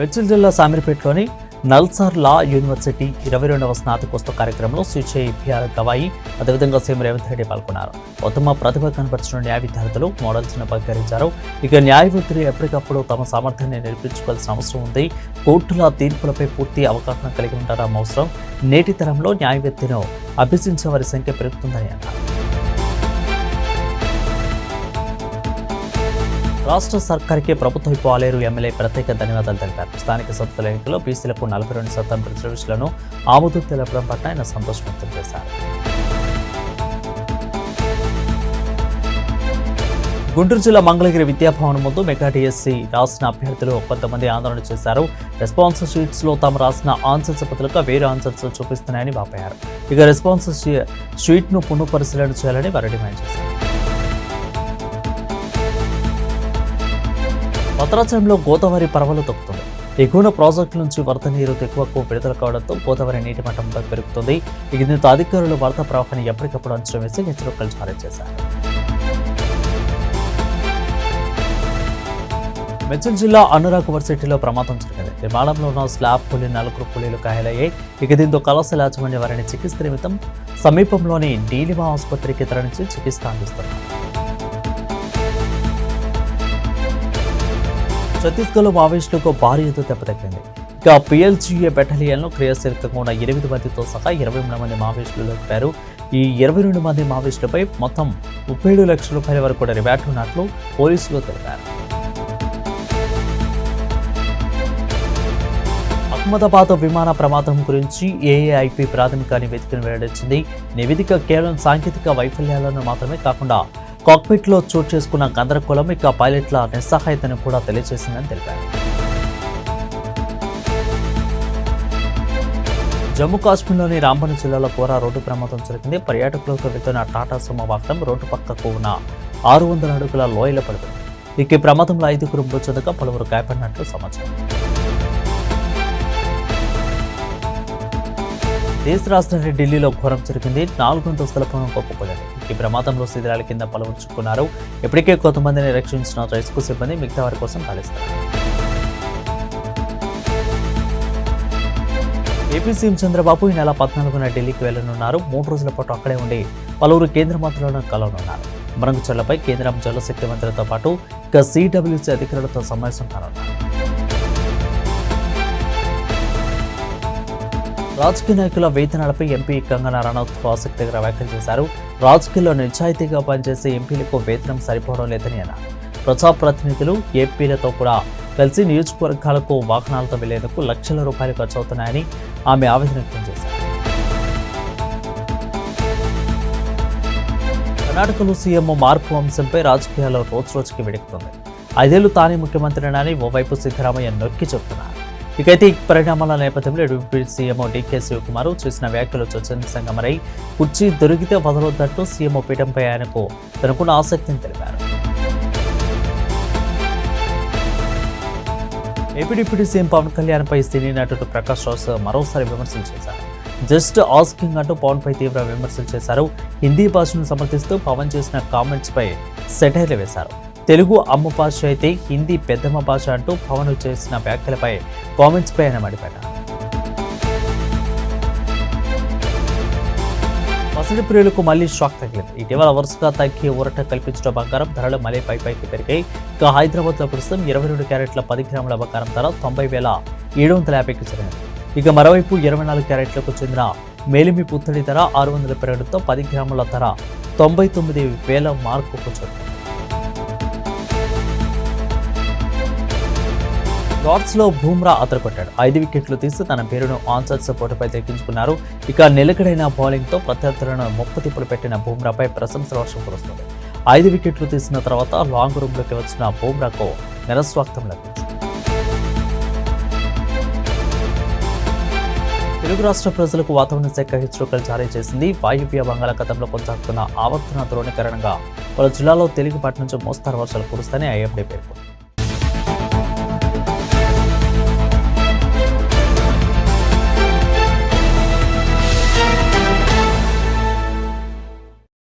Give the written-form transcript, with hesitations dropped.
మేడ్చల్ జిల్లా సామీర్పేటలోని నల్సార్ లా యూనివర్సిటీ 22వ స్నాతకోత్సవ కార్యక్రమంలో CJ BR Gavai అదేవిధంగా సీఎం రేవంత్ రెడ్డి పాల్గొన్నారు. ఉత్తమ ప్రతిభ కనబర్చిన న్యాయ విద్యార్థులు మోడల్స్ను బహిష్కరించారు. ఇక న్యాయమూర్తులు ఎప్పటికప్పుడు తమ సామర్థ్యాన్ని నిరూపించుకోవాల్సిన అవసరం ఉంది. కోర్టుల తీర్పులపై పూర్తి అవగాహన కలిగి ఉండడం అవసరం. నేటి తరంలో న్యాయవేత్తను అభ్యసించే వారి సంఖ్య పెరుగుతుందని అన్నారు. రాష్ట్ర సర్కార్కి ప్రభుత్వ పాలేరు ఎమ్మెల్యే ప్రత్యేక ధన్యవాదాలు తెలిపారు. స్థానిక సంస్థల ఎన్నికల్లో బీసీలకు 42% రిజర్వేషన్లను ఆమోదం తెలపడం పట్ల ఆయన సంతోషం వ్యక్తం చేశారు. గుంటూరు జిల్లా మంగళగిరి విద్యాభవన్ ముందు మెగా డిఎస్సి రాసిన అభ్యర్థులు కొంతమంది ఆందోళన చేశారు. రెస్పాన్స్ షీట్స్ లో తాము రాసిన ఆన్సర్స్ బదులుగా వేరే ఆన్సర్స్ చూపిస్తున్నాయని వాపోయారు. ఇక రెస్పాన్స్ షీట్ ను పునఃపరిశీలన చేయాలని వారు డిమాండ్ చేశారు. భద్రాచలంలో గోదావరి పరవలు తొక్కుతుంది. ఎగువన ప్రాజెక్టు నుంచి వరద నీరు ఎక్కువకు విడుదల కావడంతో గోదావరి నీటి మట్టం పెరుగుతుంది. దీంతో అధికారులు వరద ప్రవాహాన్ని ఎప్పటికప్పుడు అంచనా వేసి హెచ్చరికలు జారీ చేశారు. మేడ్చల్ జిల్లా అనురాగ్ వర్సిటీలో ప్రమాదం జరిగింది. నిర్మాణంలో ఉన్న స్లాబ్ కూలి 4 కూలీలు గాయాలయ్యాయి. దీంతో కళాశాల యాజమాన్య వారిని చికిత్స నిమిత్తం సమీపంలోని నీలిమా ఆసుపత్రికి తరలించి చికిత్స అందిస్తున్నారు. ఛత్తీస్గఢ్లో మావోయిస్టులకు భారీ ఎత్తున దెబ్బతగిలింది. ఇక పిఎల్జీఏ బెటాలియన్లో క్రియాశీలకంగా ఉన్న 8 మందితో సహా 23 మంది మావోయిస్టులు దొరికారు. ఈ 22 మంది మావోయిస్టులపై మొత్తం 37 లక్షల రూపాయల వరకు కూడా రివార్డు ఉన్నట్లు పోలీసులు తెలిపారు. అహ్మదాబాద్ విమాన ప్రమాదం గురించి ఏఏఐపీ ప్రాథమిక నివేదికను వెల్లడించింది. నివేదిక కేవలం సాంకేతిక వైఫల్యాలను మాత్రమే కాకుండా కాక్పిట్ లో చోటు చేసుకున్న గందరగోళం, ఇక పైలట్ల నిస్సహాయతను కూడా తెలియజేసిందని తెలిపారు. జమ్మూ కాశ్మీర్లోని రాంబన్ జిల్లాలో పోరా రోడ్డు ప్రమాదం జరిగింది. పర్యాటకులతో వెళ్తున్న టాటా సుమో వాహనం రోడ్డు పక్కకు ఉన్న 600 అడుగుల లోయలో పడిపోయింది. ఈ ప్రమాదంలో 5 మృతి చెందగా పలువురు గాయపడినట్లు సమాచారం. దేశ రాజధాని ఢిల్లీలో ఘోరం జరిగింది. 4 అంతస్తుల భవనం కొట్టుకుపోయింది. ఈ ప్రమాదంలో శిథిలాల కింద పలువురు చిక్కున్నారు. ఇప్పటికే కొంతమందిని రక్షించిన రెస్క్యూ సిబ్బంది మిగతా వారి కోసం గాలిస్తారు. ఏపీ సీఎం చంద్రబాబు ఈ నెల 14న ఢిల్లీకి వెళ్లనున్నారు. 3 రోజుల పాటు అక్కడే ఉండి పలువురు కేంద్ర మంత్రులను కలవనున్నారు. మరుగుచర్లపై కేంద్రం జలశక్తి మంత్రులతో పాటు ఇక సిడబ్ల్యూసీ అధికారులతో సమావేశం కానున్నారు. రాజకీయ నాయకుల వేతనాలపై ఎంపీ కంగనా రనౌత్ ఆసక్తికర వ్యాఖ్యలు చేశారు. రాజకీయాల్లో నిజాయితీగా పనిచేసే ఎంపీలకు వేతనం సరిపోవడం లేదని అన్నారు. ప్రజాప్రతినిధులు ఏపీలతో కూడా కలిసి నియోజకవర్గాలకు వాహనాలతో వెళ్లేందుకు లక్షల రూపాయలు ఖర్చు అవుతున్నాయని ఆమె ఆవేదన వ్యక్తం చేశారు. కర్ణాటకలో సీఎం మార్పు అంశంపై రాజకీయాల్లో రోజుకి వేడెక్కుతుంది. 5 ఏళ్లు తానే ముఖ్యమంత్రినని ఓవైపు సిద్ధరామయ్య నొక్కి చెబుతున్నారు. ఇకైతే ఈ పరిణామాల నేపథ్యంలో డిప్యూటీ సీఎం డీకే శివకుమార్ చేసిన వ్యాఖ్యలు చర్చనీయాంశంగా మారాయి. కుర్చీ దొరికితే వదలొద్దంటూ సీఎం పీఠంపై తనకున్న ఆసక్తిని తెలిపారు. AP deputy CM Pawan Kalyan పై సినీ నటుడు ప్రకాష్ రాజ్ మరోసారి విమర్శలు చేశారు. జస్ట్ ఆస్కింగ్ అంటూ పవన్ పై తీవ్ర విమర్శలు చేశారు. హిందీ భాషను సమర్థిస్తూ పవన్ చేసిన కామెంట్స్ పై సెటైర్లు వేశారు. తెలుగు అమ్మ భాష అయితే హిందీ పెద్దమ్మ భాష అంటూ పవన్ చేసిన వ్యాఖ్యలపై కామెంట్స్ పై ఆయన మండిపడ్డారు. పసిడి ప్రియులకు మళ్లీ షాక్ తగిలింది. ఇటీవల వరుసగా తగ్గి ఊరట కల్పించడం బంగారం ధరలు మళ్లీ పైకి పెరిగాయి. ఇక హైదరాబాద్ లో ప్రస్తుతం 22 క్యారెట్ల 10 గ్రాముల బంగారం ధర 90,750కి చేరింది. ఇక మరోవైపు 24 క్యారెట్లకు చెందిన మేలిమి పుత్తడి ధర 600 పెరగడంతో 10 గ్రాముల ధర 99,000 మార్కుకు చేరింది. లార్డ్స్లో బూమ్రా అదరగొట్టాడు. 5 వికెట్లు తీసి తన పేరును ఆన్సర్స్ పోటీపై దక్కించుకున్నారు. ఇక నిలకడైన బౌలింగ్తో ప్రత్యర్థులను ముప్పుతిప్పులు పెట్టిన బూమ్రాపై ప్రశంసల వర్షం కురుస్తుంది. 5 వికెట్లు తీసిన తర్వాత లాంగ్ రూమ్లోకి వచ్చిన బూమ్రాకు నిరస్వార్థం లభించింది. తెలుగు రాష్ట్ర ప్రజలకు వాతావరణ శాఖ హెచ్చరికలు జారీ చేసింది. వాయువ్య బంగాళాఖాతంలో కొనసాగుతున్న ఆవర్తన ద్రోణీకరణంగా పలు జిల్లాల్లో తేలికపాటి నుంచి మోస్తారు వర్షాలు కురుస్తాయని ఐఎండీ పేర్కొంది.